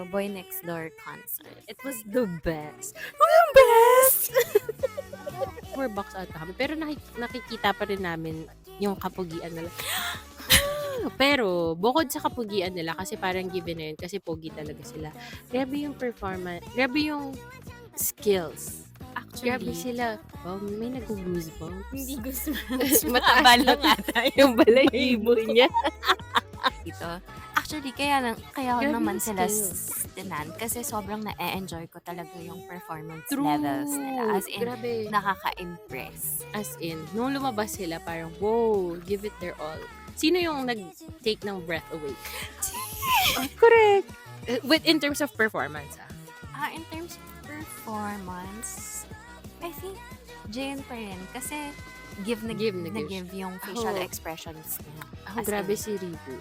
Boy Next Door concert. It was the best. Ang best! 4 bucks ata kami. Pero nakikita pa rin namin yung kapugian nila. Pero, bukod sa kapugian nila, kasi parang given na yun, kasi pogi talaga sila. Grabe yung performance, grabe yung skills. Grabe Actually, sila. Wow, may nag-goosebumps. hindi gusto Mataas lang ata yung balahibo niya. ito. Actually, kaya Grabe naman yung sila skills. tinan kasi sobrang na-enjoy ko talaga yung performance True. levels nila. As in, Grabe. nakaka-impress. As in, nung lumabas sila, parang, wow, give it their all. Sino yung nag-take ng breath away? Correct. In terms of performance, In terms of performance, I think Jane pa rin. Kasi give na Give give, na give. yung facial Ako- expressions niya. Ako, As grabe in, si Ribu.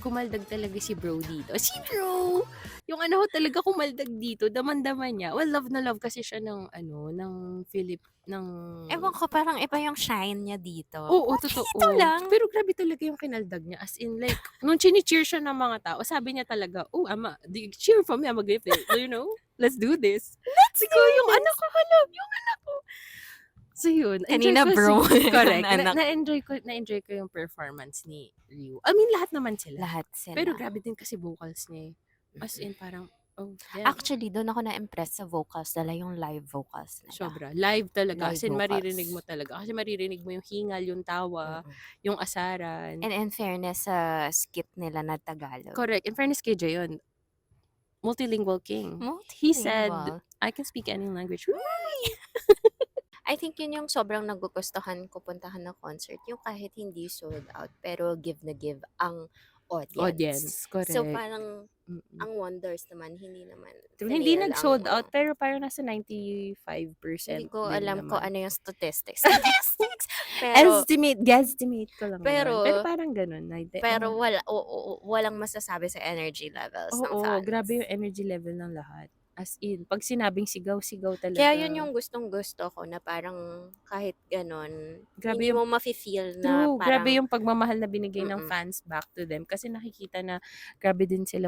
Kumaldag talaga si bro dito. Si bro! Yung ano talaga kumaldag dito, daman-daman niya. Well, love na love kasi siya ng ewan ko, parang iba yung shine niya dito. Oo, totoo. Ito lang. Pero grabe talaga yung kinaldag niya. As in, like, nung chini-cheer siya ng mga tao, sabi niya talaga, oh, Ama, do you cheer for me? I'm a give it. Do you know? Let's do this. Let's go. Yung anak ko, yung anak ko. So yun. Kanina, enjoy ko bro. Correct. Anak. Na-enjoy ko yung performance ni Ryu. I mean, lahat naman sila. Lahat sila. Pero grabe din kasi vocals niya eh. As in, parang, oh, yeah. Actually, doon ako na-impress sa vocals nila, yung live vocals nila. Sobra. Live talaga. Live As in, vocals. maririnig mo talaga. Kasi maririnig mo yung hingal, yung tawa, yung asaran. And in fairness sa skit nila na Tagalog. Correct. In fairness kay Jayon, multilingual king. He said, Multilingual. I can speak any language. I think yun yung sobrang nagugustuhan ko puntahan na concert. Yung kahit hindi sold out, pero give na give ang audience. Correct. So parang, Mm-mm. ang Wonders naman, hindi naman. Hindi fail nag-sold ang- out, pero parang nasa 95% Hindi ko din alam naman. kung ano yung statistics. Pero, Guesstimate ko lang Pero- naman. Pero parang ganun. pero walang masasabi sa energy levels ng Oo, fans. grabe yung energy level ng lahat. As in, pag sinabing sigaw-sigaw talaga. Kaya yun yung gustong-gusto ko na parang kahit ganon, Grabe hindi yung- mo mafe-feel na True, parang grabe yung pagmamahal na binigay ng Mm-mm. fans back to them. Kasi nakikita na grabe din sila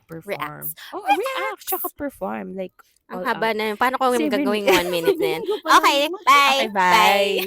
perform. Reacts. Oh, react, tsaka perform. Like, ang all haba out. na yun. Paano ko 7 gagawing 1 minute na yan? Hindi ko pa Okay, alam. bye! Okay, bye!